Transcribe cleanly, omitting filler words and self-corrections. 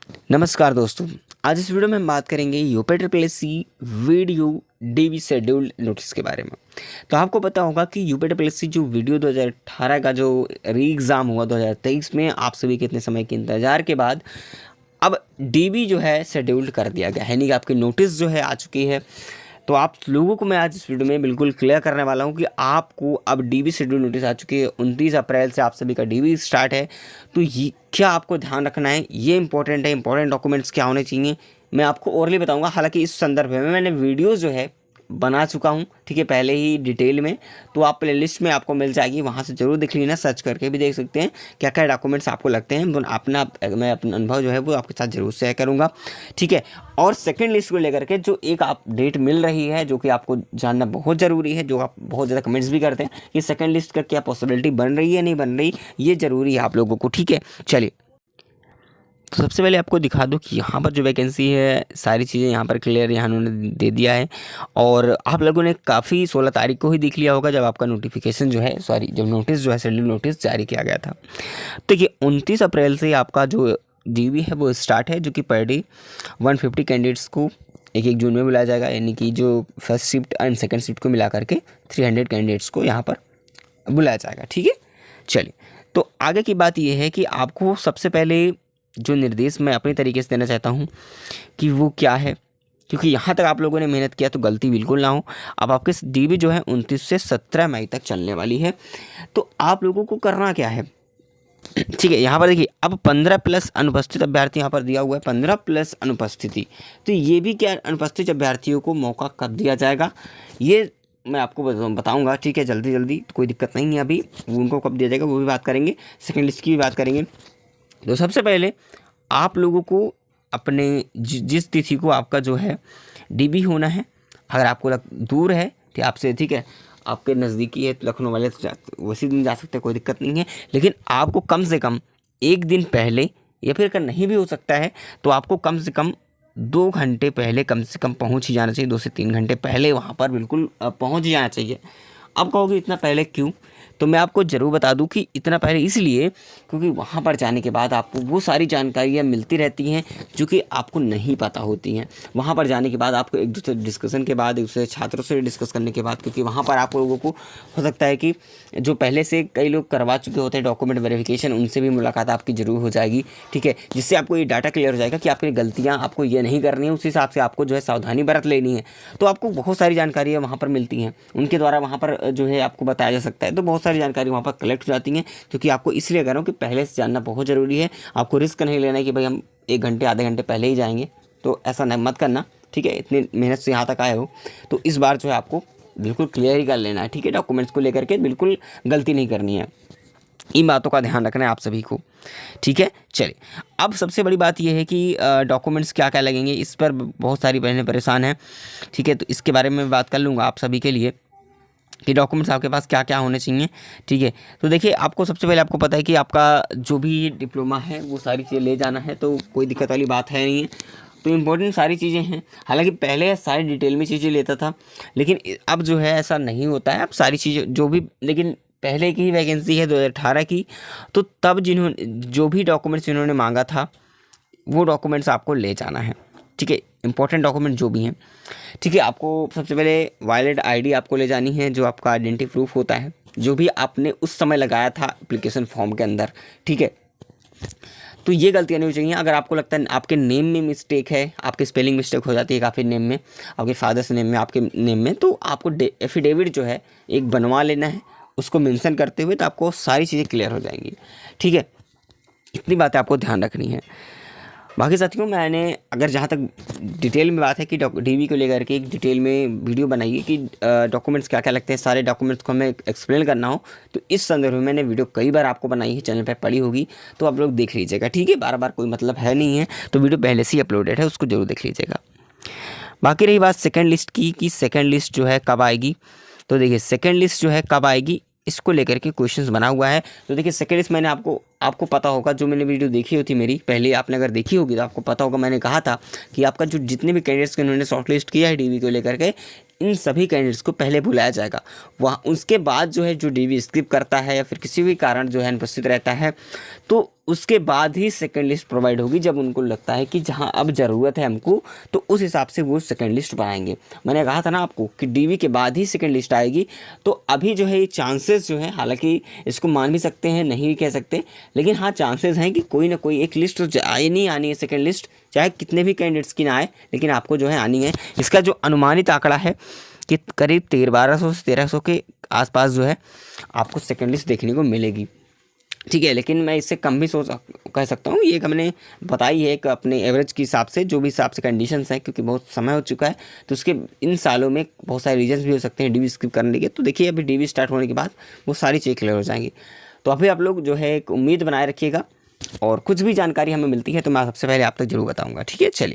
नमस्कार दोस्तों। आज इस वीडियो में हम बात करेंगे UP triple S C VDO DB schedule notice के बारे में। तो आपको पता होगा कि यूपी ट्रिपल एस सी जो वीडियो 2018 का जो री एग्ज़ाम हुआ 2023 में, आप सभी के इतने समय के इंतज़ार के बाद अब डीबी जो है शेड्यूल्ड कर दिया गया है, यानी कि आपकी नोटिस जो है आ चुकी है। तो आप लोगों को मैं आज इस वीडियो में बिल्कुल क्लियर करने वाला हूं कि आपको अब डीबी शेड्यूल नोटिस आ चुकी है। 29 अप्रैल से आप सभी का डीबी स्टार्ट है। तो ये क्या आपको ध्यान रखना है, ये इंपॉर्टेंट है। इंपॉर्टेंट डॉक्यूमेंट्स क्या होने चाहिए मैं आपको ओरली बताऊंगा। हालांकि इस संदर्भ में मैंने वीडियोज़ जो है बना चुका हूँ, ठीक है, पहले ही डिटेल में। तो आप प्लेलिस्ट में आपको मिल जाएगी, वहाँ से ज़रूर देख लेना, सर्च करके भी देख सकते हैं क्या क्या डॉक्यूमेंट्स आपको लगते हैं। मैं अपना अनुभव जो है वो आपके साथ ज़रूर शेयर करूँगा, ठीक है। और सेकंड लिस्ट को लेकर के जो एक अपडेट मिल रही है, जो कि आपको जानना बहुत ज़रूरी है, जो आप बहुत ज़्यादा कमेंट्स भी करते हैं कि सेकंड लिस्ट का क्या पॉसिबिलिटी बन रही है नहीं बन रही, ये ज़रूरी है आप लोगों को, ठीक है। चलिए, तो सबसे पहले आपको दिखा दूं कि यहाँ पर जो वैकेंसी है, सारी चीज़ें यहाँ पर क्लियर यहाँ उन्होंने दे दिया है। और आप लोगों ने काफ़ी 16 तारीख को ही देख लिया होगा जब आपका नोटिफिकेशन जो है, जब नोटिस जो है शेड्यूल नोटिस जारी किया गया था। तो ये 29 अप्रैल से आपका जो डीबी है वो स्टार्ट है, जो कि पर डे 150 कैंडिडेट्स को एक जून में बुलाया जाएगा, यानी कि जो first shift and second shift को मिला करके 300 कैंडिडेट्स को यहाँ पर बुलाया जाएगा, ठीक है। चलिए, तो आगे की बात यह है कि आपको सबसे पहले जो निर्देश मैं अपने तरीके से देना चाहता हूँ कि वो क्या है, क्योंकि यहाँ तक आप लोगों ने मेहनत किया तो गलती बिल्कुल ना हो। अब आपके डीबी जो है 29 से 17 मई तक चलने वाली है। तो आप लोगों को करना क्या है, ठीक है। यहाँ पर देखिए, अब 15 प्लस अनुपस्थित अभ्यर्थी यहाँ पर दिया हुआ है, 15 प्लस अनुपस्थिति। तो ये भी क्या, अनुपस्थित अभ्यर्थियों को मौका कब दिया जाएगा ये मैं आपको बताऊंगा, ठीक है, जल्दी जल्दी। तो कोई दिक्कत नहीं है, अभी उनको कब दिया जाएगा वो भी बात करेंगे, सेकेंड लिस्ट की भी बात करेंगे। तो सबसे पहले आप लोगों को अपने जिस तिथि को आपका जो है डीबी होना है, अगर आपको दूर है तो आपसे, ठीक है, आपके नज़दीकी है तो लखनऊ वाले तो उसी दिन जा सकते हैं, कोई दिक्कत नहीं है। लेकिन आपको कम से कम एक दिन पहले, या फिर अगर नहीं भी हो सकता है तो आपको कम से कम 2 घंटे पहले कम से कम पहुंच ही जाना चाहिए। 2 से 3 घंटे पहले वहां पर बिल्कुल पहुंच ही जाना चाहिए। अब कहोगे इतना पहले क्यों, तो मैं आपको ज़रूर बता दूं कि इतना पहले इसलिए क्योंकि वहाँ पर जाने के बाद आपको वो सारी जानकारियाँ मिलती रहती हैं जो कि आपको नहीं पता होती हैं। वहाँ पर जाने के बाद आपको एक दूसरे डिस्कशन के बाद, एक दूसरे छात्रों से डिस्कस करने के बाद, क्योंकि वहाँ पर आप लोगों को हो सकता है कि जो पहले से कई लोग करवा चुके होते हैं डॉक्यूमेंट वेरिफिकेशन, उनसे भी मुलाकात आपकी ज़रूर हो जाएगी, ठीक है, जिससे आपको ये डाटा क्लियर हो जाएगा कि आपकी गलतियाँ आपको ये नहीं करनी है, उस हिसाब से आपको जो है सावधानी बरत लेनी है। तो आपको बहुत सारी जानकारियाँ वहाँ पर मिलती हैं, उनके द्वारा वहाँ पर जो है आपको बताया जा सकता है। तो बहुत सारी जानकारी वहाँ पर कलेक्ट हो जाती हैं, क्योंकि आपको इसलिए कह रहा हूँ कि पहले से जानना बहुत ज़रूरी है। आपको रिस्क नहीं लेना है कि भाई हम 1 घंटे आधे घंटे पहले ही जाएंगे, तो ऐसा नहीं मत करना, ठीक है। इतनी मेहनत से यहाँ तक आए हो तो इस बार जो है आपको बिल्कुल क्लियर ही कर लेना है, ठीक है। डॉक्यूमेंट्स को लेकर के बिल्कुल गलती नहीं करनी है, इन बातों का ध्यान रखना है आप सभी को, ठीक है। चलिए, अब सबसे बड़ी बात यह है कि डॉक्यूमेंट्स क्या क्या लगेंगे, इस पर बहुत सारी बहनें परेशान हैं, ठीक है। तो इसके बारे में बात कर लूँगा आप सभी के लिए कि डॉक्यूमेंट्स आपके पास क्या क्या होने चाहिए, ठीक है। तो देखिए, आपको सबसे पहले आपको पता है कि आपका जो भी डिप्लोमा है वो सारी चीज़ें ले जाना है, तो कोई दिक्कत वाली बात है नहीं है। तो इम्पोर्टेंट सारी चीज़ें हैं। हालांकि पहले सारी डिटेल में चीज़ें लेता था, लेकिन अब जो है ऐसा नहीं होता है। अब सारी चीज़ें जो भी, लेकिन पहले की वैकेंसी है 2018 की, तो तब जिन्होंने जो भी डॉक्यूमेंट्स इन्होंने मांगा था वो डॉक्यूमेंट्स आपको ले जाना है, ठीक है। इंपॉर्टेंट डॉक्यूमेंट जो भी हैं, ठीक है। आपको सबसे पहले वैलिड आईडी आपको ले जानी है, जो आपका आइडेंटिटी प्रूफ होता है, जो भी आपने उस समय लगाया था एप्लीकेशन फॉर्म के अंदर, ठीक है। तो ये गलतियाँ नहीं हो चाहिए। अगर आपको लगता है आपके नेम में मिस्टेक है, आपकी स्पेलिंग मिस्टेक हो जाती है काफ़ी नेम में, आपके फादर्स नेम में, आपके नेम में, तो आपको एफिडेविट जो है एक बनवा लेना है, उसको मेंशन करते हुए, तो आपको सारी चीज़ें क्लियर हो जाएंगी, ठीक है। इतनी बातें आपको ध्यान रखनी है। बाकी साथियों, मैंने अगर जहाँ तक डिटेल में बात है कि डीबी को लेकर के एक डिटेल में वीडियो बनाई है कि डॉक्यूमेंट्स क्या क्या लगते हैं, सारे डॉक्यूमेंट्स को हमें एक्सप्लेन करना हो, तो इस संदर्भ में मैंने वीडियो कई बार आपको बनाई है, चैनल पर पड़ी होगी, तो आप लोग देख लीजिएगा, ठीक है। बार बार कोई मतलब है नहीं है, तो वीडियो पहले से ही अपलोडेड है, उसको जरूर देख लीजिएगा। बाकी रही बात सेकेंड लिस्ट की कि सेकेंड लिस्ट जो है कब आएगी, तो देखिए सेकेंड लिस्ट जो है कब आएगी इसको लेकर के क्वेश्चंस बना हुआ है। तो देखिए सेकेंड लिस्ट मैंने आपको पता होगा, जो मैंने वीडियो देखी होती मेरी पहले, आपने अगर देखी होगी तो आपको पता होगा, मैंने कहा था कि आपका जो जितने भी कैंडिडेट्स को इन्होंने शॉर्ट लिस्ट किया है डीबी को लेकर के, इन सभी कैंडिडेट्स को पहले बुलाया जाएगा। वहाँ उसके बाद जो है जो डीवी स्किप करता है या फिर किसी भी कारण जो है अनुपस्थित रहता है, तो उसके बाद ही सेकंड लिस्ट प्रोवाइड होगी। जब उनको लगता है कि जहां अब ज़रूरत है हमको, तो उस हिसाब से वो सेकंड लिस्ट बनाएंगे। मैंने कहा था ना आपको कि डीवी के बाद ही सेकंड लिस्ट आएगी। तो अभी जो है ये चांसेस जो है, हालांकि इसको मान भी सकते हैं, नहीं भी कह सकते, लेकिन हाँ चांसेस हैं कि कोई ना कोई एक लिस्ट तो आनी है सेकंड लिस्ट, चाहे कितने भी कैंडिडेट्स की ना आए, लेकिन आपको जो है आनी है। इसका जो अनुमानित आंकड़ा है कि करीब 1200 से 1300 के आसपास जो है आपको सेकंड लिस्ट देखने को मिलेगी। ठीक है, लेकिन मैं इससे कम भी कह सकता हूँ। ये हमने बताई है कि अपने एवरेज के हिसाब से, जो भी हिसाब से कंडीशंस हैं, क्योंकि बहुत समय हो चुका है, तो उसके इन सालों में बहुत सारे रीजन्स भी हो सकते हैं डीवी स्किप करने के। तो देखिए अभी डीवी स्टार्ट होने के बाद वो सारी चीज़ क्लियर हो जाएंगी। तो अभी आप लोग जो है एक उम्मीद बनाए रखिएगा, और कुछ भी जानकारी हमें मिलती है तो मैं सबसे पहले आप तक जरूर बताऊँगा। ठीक है, चलिए।